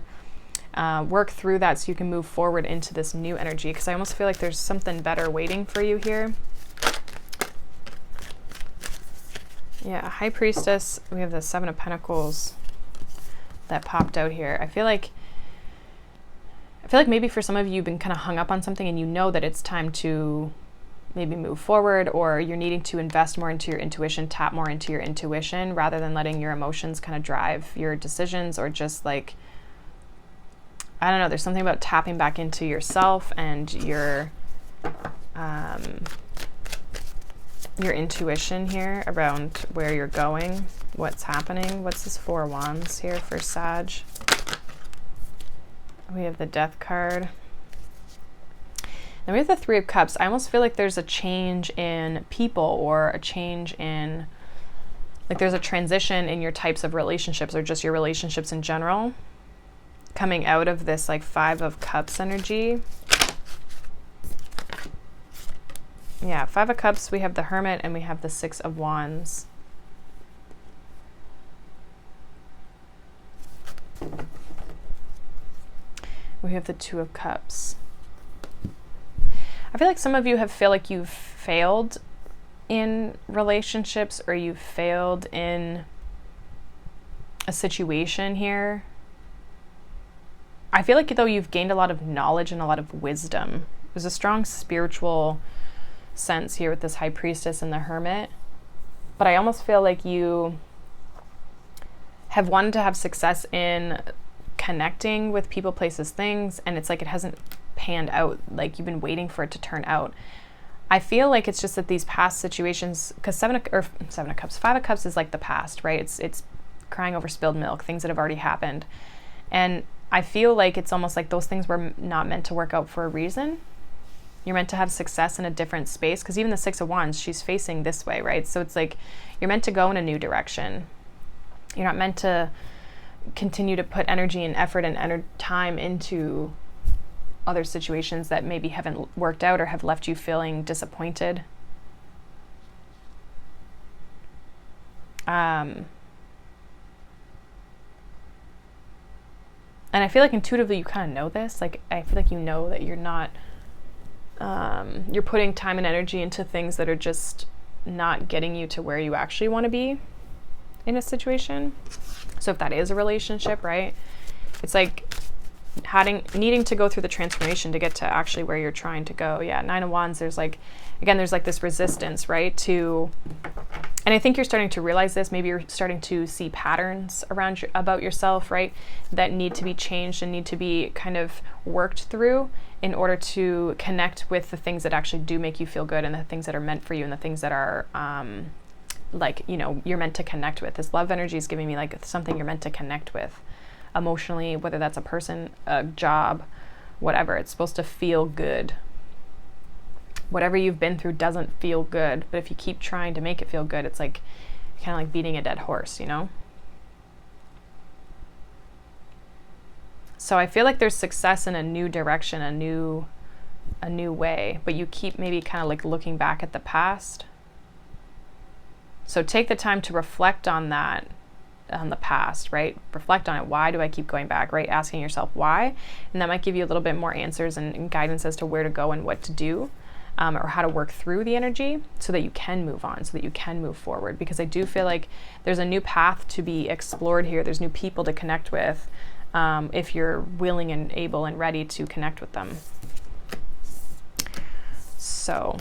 work through that so you can move forward into this new energy. Because I almost feel like there's something better waiting for you here. Yeah, High Priestess. We have the Seven of Pentacles that popped out here. I feel like maybe for some of you, you've been kind of hung up on something and you know that it's time to maybe move forward, or you're needing to invest more into your intuition, tap more into your intuition rather than letting your emotions kind of drive your decisions, or just like, I don't know, there's something about tapping back into yourself and your intuition here around where you're going, what's happening. What's this Four of Wands here for Sag? We have the Death card. And we have the Three of Cups. I almost feel like there's a change in people, or a change in, like, there's a transition in your types of relationships, or just your relationships in general, coming out of this like Five of Cups energy. Yeah, Five of Cups, we have the Hermit, and we have the Six of Wands. We have the Two of Cups. I feel like some of you feel like you've failed in relationships, or you've failed in a situation here. I feel like though you've gained a lot of knowledge and a lot of wisdom. There's a strong spiritual sense here with this High Priestess and the Hermit. But I almost feel like you have wanted to have success in connecting with people, places, things, and it's like it hasn't panned out like you've been waiting for it to turn out. I feel like it's just that these past situations, because Seven of Cups, Five of Cups is like the past, right? It's crying over spilled milk, things that have already happened. And I feel like it's almost like those things were not meant to work out for a reason. You're meant to have success in a different space, because even the Six of Wands, she's facing this way, right? So it's like you're meant to go in a new direction. You're not meant to continue to put energy and effort and time into other situations that maybe haven't worked out or have left you feeling disappointed. And I feel like intuitively you kind of know this. Like, I feel like you know that you're not, you're putting time and energy into things that are just not getting you to where you actually want to be in a situation. So if that is a relationship, right? It's like needing to go through the transformation to get to actually where you're trying to go. Yeah, Nine of Wands, there's like, again, there's like this resistance, right? And I think you're starting to realize this. Maybe you're starting to see patterns about yourself, right? That need to be changed and need to be kind of worked through in order to connect with the things that actually do make you feel good, and the things that are meant for you, and the things that are, like, you know, you're meant to connect with. This love energy is giving me like something you're meant to connect with emotionally, whether that's a person, a job, whatever. It's supposed to feel good. Whatever you've been through doesn't feel good, but if you keep trying to make it feel good, it's like kind of like beating a dead horse, you know? So I feel like there's success in a new direction, a new way, but you keep maybe kind of like looking back at the past. So take the time to reflect on that, on the past, right? Reflect on it. Why do I keep going back, right? Asking yourself why, and that might give you a little bit more answers and guidance as to where to go and what to do, or how to work through the energy so that you can move on, so that you can move forward. Because I do feel like there's a new path to be explored here. There's new people to connect with, if you're willing and able and ready to connect with them. So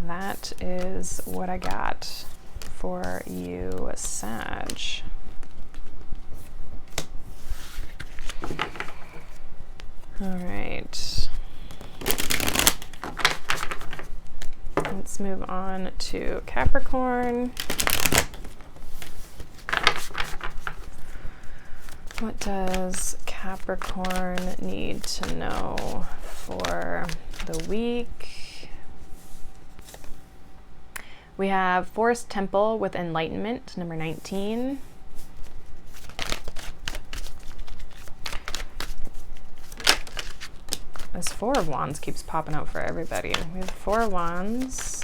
that is what I got for you, Sag. All right. Let's move on to Capricorn. What does Capricorn need to know for the week? We have Forest Temple with Enlightenment, number 19. This Four of Wands keeps popping out for everybody. We have Four of Wands.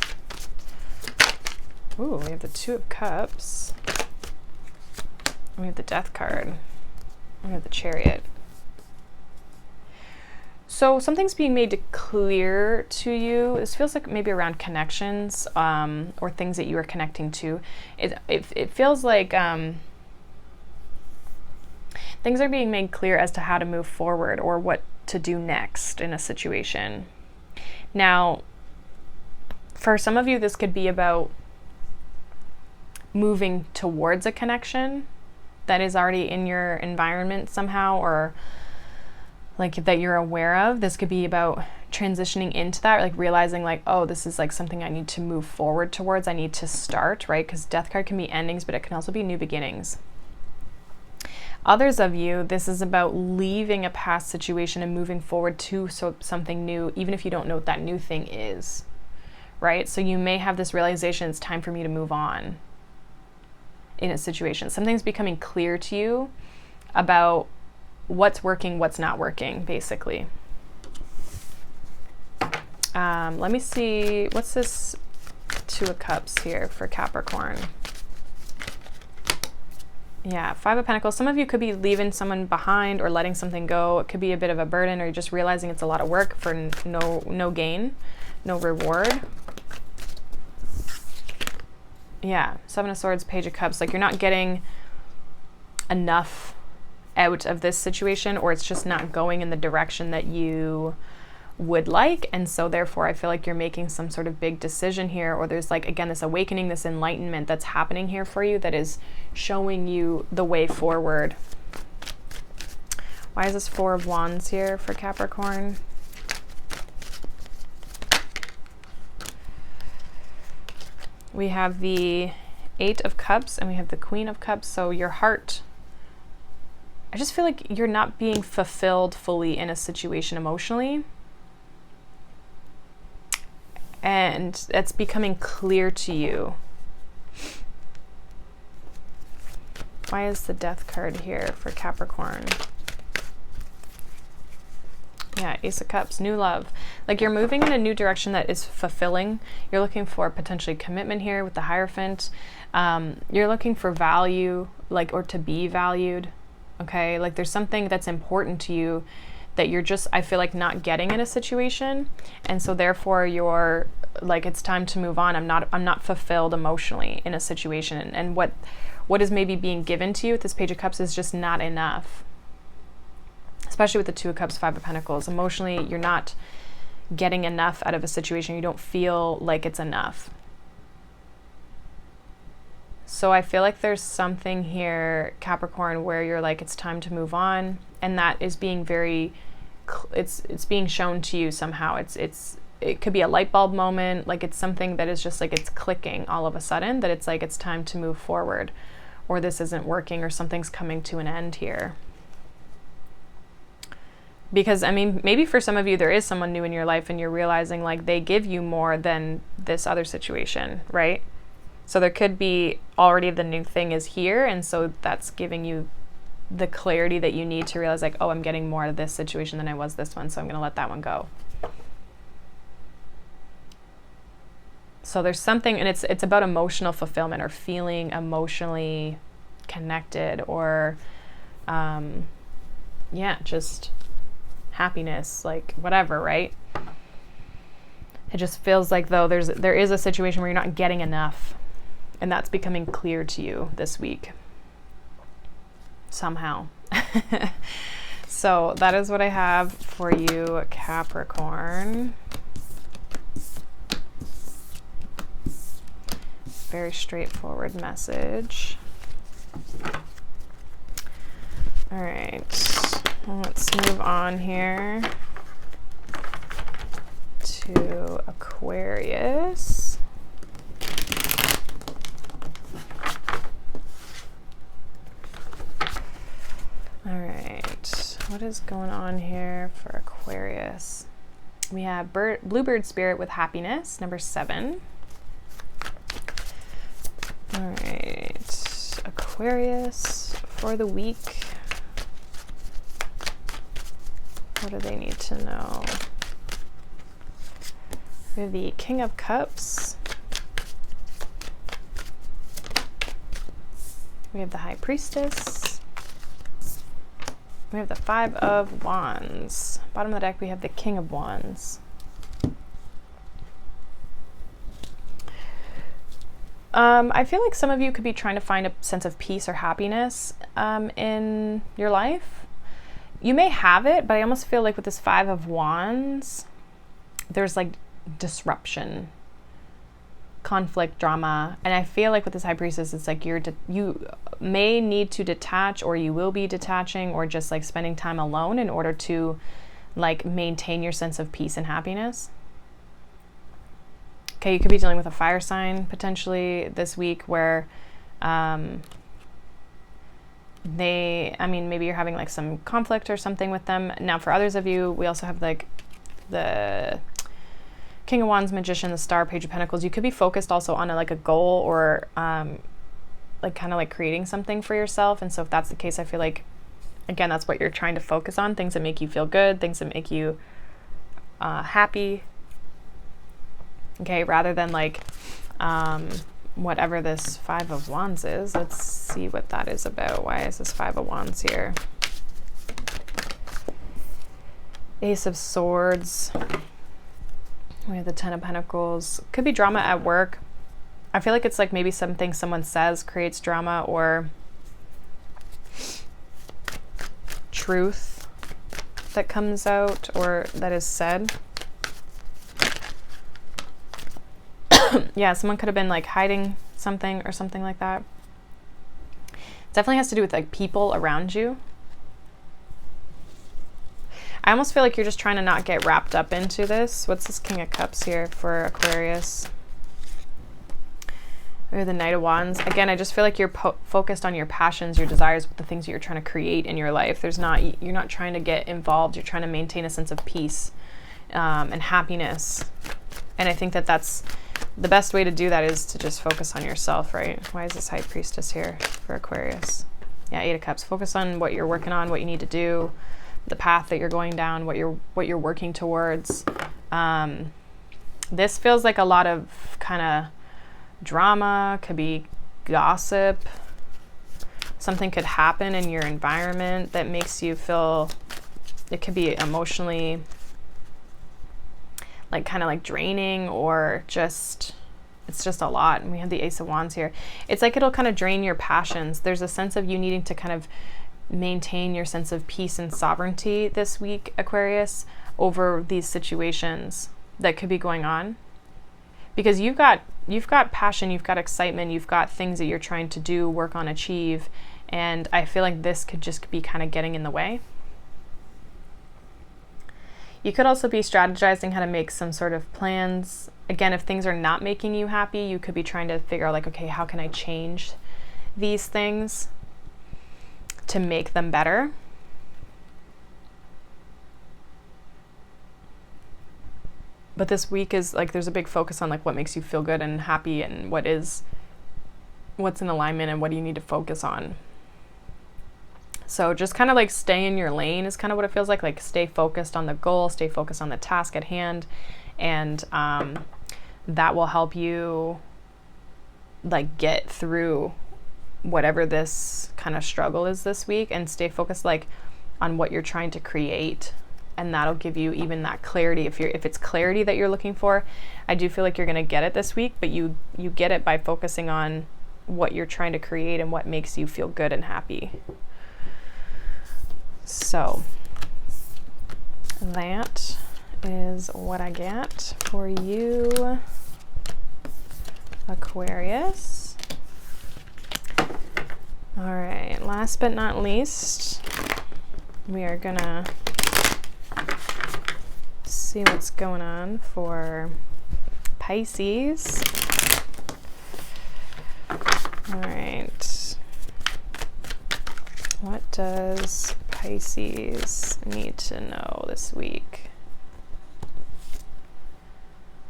Ooh, we have the Two of Cups. We have the Death card. We have the Chariot. So something's being made clear to you. This feels like maybe around connections, or things that you are connecting to. It feels like things are being made clear as to how to move forward or what to do next in a situation. Now, for some of you, this could be about moving towards a connection that is already in your environment somehow, or like that you're aware of. This could be about transitioning into that, like realizing like, oh, this is like something I need to move forward towards. I need to start, right? Because Death card can be endings, but it can also be new beginnings. Others of you, this is about leaving a past situation and moving forward to something new, even if you don't know what that new thing is, right? So you may have this realization, it's time for me to move on in a situation. Something's becoming clear to you about what's working, what's not working, basically. Let me see, what's this Two of Cups here for Capricorn? Yeah, Five of Pentacles. Some of you could be leaving someone behind or letting something go. It could be a bit of a burden, or you're just realizing it's a lot of work for no gain, no reward. Yeah, Seven of Swords, Page of Cups. Like you're not getting enough out of this situation, or it's just not going in the direction that you would like, and so therefore I feel like you're making some sort of big decision here, or there's like, again, this awakening, this enlightenment that's happening here for you that is showing you the way forward. Why is this Four of Wands here for Capricorn? We have the Eight of Cups and we have the Queen of Cups. So your heart, I just feel like you're not being fulfilled fully in a situation emotionally. And that's becoming clear to you. Why is the Death card here for Capricorn? Yeah, Ace of Cups, new love. Like you're moving in a new direction that is fulfilling. You're looking for potentially commitment here with the Hierophant. You're looking for value, like, or to be valued. Okay, like there's something that's important to you that you're just, I feel like, not getting in a situation, and so therefore you're like, it's time to move on. I'm not fulfilled emotionally in a situation, and what is maybe being given to you with this Page of Cups is just not enough. Especially with the Two of Cups, Five of Pentacles. Emotionally, you're not getting enough out of a situation. You don't feel like it's enough. So I feel like there's something here, Capricorn, where you're like, it's time to move on, and that is being very, it's being shown to you somehow. It could be a light bulb moment, like it's something that is just like, it's clicking all of a sudden, that it's like, it's time to move forward, or this isn't working, or something's coming to an end here. Because, I mean, maybe for some of you, there is someone new in your life and you're realizing like they give you more than this other situation, right? So there could be already the new thing is here, and so that's giving you the clarity that you need to realize like, oh, I'm getting more out of this situation than I was this one, so I'm going to let that one go. So there's something, and it's about emotional fulfillment, or feeling emotionally connected, or yeah, just happiness, like whatever, right? It just feels like though there is a situation where you're not getting enough, and that's becoming clear to you this week somehow. So that is what I have for you, Capricorn. Very straightforward message. All right, let's move on here to Aquarius. All right, what is going on here for Aquarius? We have Bluebird Spirit with happiness, number 7. All right, Aquarius for the week. What do they need to know? We have the King of Cups. We have the High Priestess. We have the Five of Wands. Bottom of the deck, we have the King of Wands. I feel like some of you could be trying to find a sense of peace or happiness in your life. You may have it, but I almost feel like with this Five of Wands, there's like disruption, conflict, drama. And I feel like with this High Priestess, it's like you may need to detach, or you will be detaching, or just like spending time alone in order to like maintain your sense of peace and happiness. Okay, you could be dealing with a fire sign potentially this week where maybe you're having like some conflict or something with them. Now for others of you, we also have like the King of Wands, Magician, the Star, Page of Pentacles. You could be focused also on like a goal, or like kind of like creating something for yourself. And so if that's the case, I feel like, again, that's what you're trying to focus on, things that make you feel good, things that make you happy. Okay, rather than like whatever this Five of Wands is. Let's see what that is about. Why is this Five of Wands here? Ace of Swords. We have the Ten of Pentacles. Could be drama at work. I feel like it's like maybe something someone says creates drama, or truth that comes out or that is said. Yeah, someone could have been like hiding something or something like that. It definitely has to do with like people around you. I almost feel like you're just trying to not get wrapped up into this. What's this King of Cups here for Aquarius? Or the Knight of Wands. Again, I just feel like you're focused on your passions, your desires, the things that you're trying to create in your life. You're not trying to get involved. You're trying to maintain a sense of peace and happiness. And I think that that's the best way to do that, is to just focus on yourself, right? Why is this High Priestess here for Aquarius? Yeah, Eight of Cups. Focus on what you're working on, what you need to do. the path that you're going down, what you're working towards. This feels like a lot of kind of drama, could be gossip. Something could happen in your environment that makes you feel, it could be emotionally like kind of like draining, or just, it's just a lot. And we have the Ace of Wands here. It's like it'll kind of drain your passions. There's a sense of you needing to kind of maintain your sense of peace and sovereignty this week, Aquarius, over these situations that could be going on. Because you've got passion, you've got excitement, you've got things that you're trying to do, work on, achieve. And I feel like this could just be kind of getting in the way. You could also be strategizing how to make some sort of plans. Again, if things are not making you happy, you could be trying to figure out like, okay, how can I change these things to make them better? But this week is like, there's a big focus on like what makes you feel good and happy, and what's in alignment, and what do you need to focus on. So just kind of like stay in your lane is kind of what it feels like. Like stay focused on the goal, stay focused on the task at hand. And that will help you like get through whatever this kind of struggle is this week, and stay focused like on what you're trying to create. And that'll give you even that clarity. If it's clarity that you're looking for, I do feel like you're going to get it this week, but you get it by focusing on what you're trying to create and what makes you feel good and happy. So that is what I get for you, Aquarius. All right, last but not least, we are gonna see what's going on for Pisces. All right, what does Pisces need to know this week?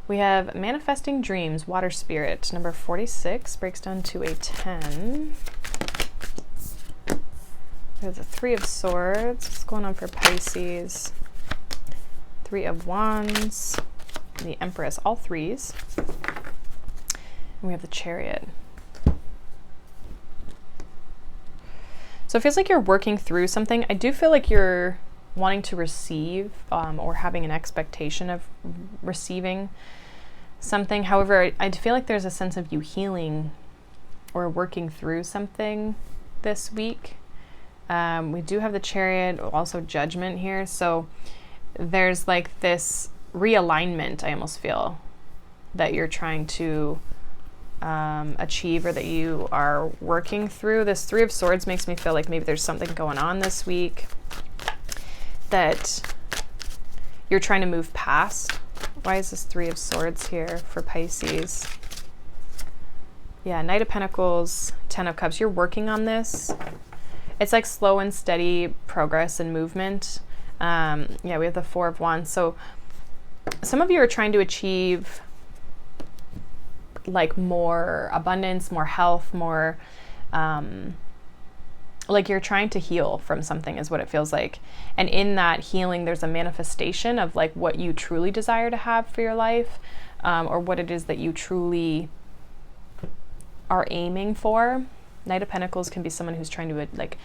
We have manifesting dreams, water spirit, number 46, breaks down to a 10. We have the 3 of Swords. What's going on for Pisces? 3 of Wands, the Empress, all 3s. And we have the Chariot. So it feels like you're working through something. I do feel like you're wanting to receive or having an expectation of receiving something. However, I feel like there's a sense of you healing or working through something this week. We do have the Chariot, also Judgment here. So there's like this realignment, I almost feel, that you're trying to achieve, or that you are working through. This 3 of Swords makes me feel like maybe there's something going on this week that you're trying to move past. Why is this 3 of Swords here for Pisces? Yeah, Knight of Pentacles, 10 of Cups. You're working on this. It's like slow and steady progress and movement. Yeah, we have the 4 of Wands. So some of you are trying to achieve like more abundance, more health, more like you're trying to heal from something is what it feels like. And in that healing, there's a manifestation of like what you truly desire to have for your life, or what it is that you truly are aiming for. Knight of Pentacles can be someone who's trying to like,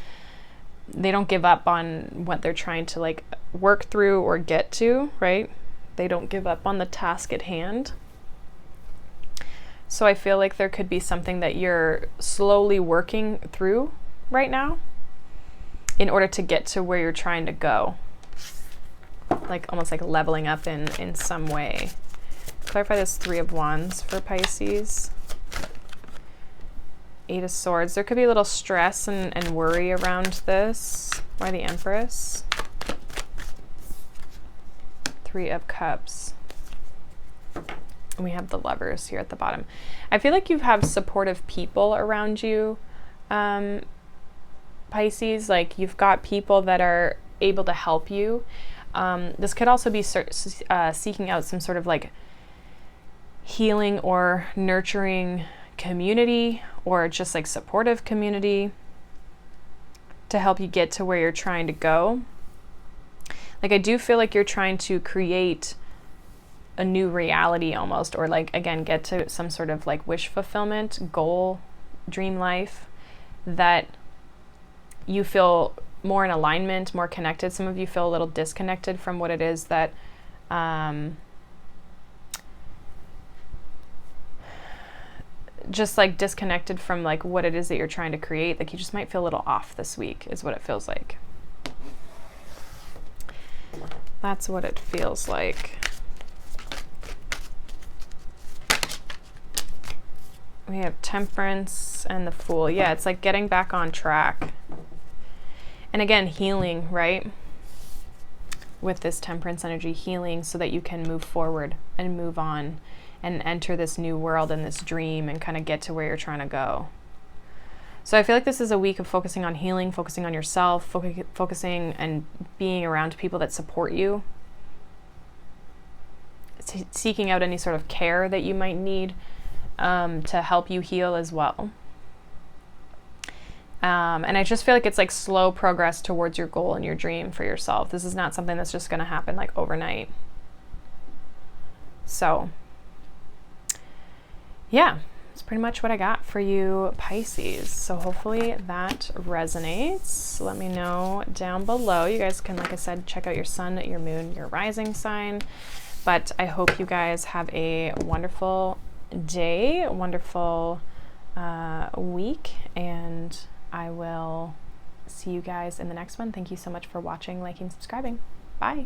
they don't give up on what they're trying to like work through or get to, right? They don't give up on the task at hand. So I feel like there could be something that you're slowly working through right now in order to get to where you're trying to go. Like almost like leveling up in some way. Clarify this 3 of Wands for Pisces. 8 of Swords. There could be a little stress and worry around this. Why the Empress? 3 of Cups. And we have the Lovers here at the bottom. I feel like you have supportive people around you, Pisces. Like you've got people that are able to help you. This could also be seeking out some sort of like healing or nurturing community, or just like supportive community to help you get to where you're trying to go. Like, I do feel like you're trying to create a new reality almost, or like, again, get to some sort of like wish fulfillment, goal, dream life that you feel more in alignment, more connected. Some of you feel a little disconnected from what it is that just like disconnected from like what it is that you're trying to create. Like, you just might feel a little off this week is what it feels like. That's what it feels like. We have Temperance and the Fool. Yeah, it's like getting back on track. And again, healing, right? With this Temperance energy, healing so that you can move forward and move on and enter this new world and this dream and kind of get to where you're trying to go. So I feel like this is a week of focusing on healing, focusing on yourself, focusing and being around people that support you, seeking out any sort of care that you might need to help you heal as well. And I just feel like it's like slow progress towards your goal and your dream for yourself. This is not something that's just going to happen like overnight. So yeah, that's pretty much what I got for you, Pisces. So hopefully that resonates. Let me know down below. You guys can, like I said, check out your sun, your moon, your rising sign. But I hope you guys have a wonderful day, a wonderful week, and I will see you guys in the next one. Thank you so much for watching, liking, subscribing. Bye.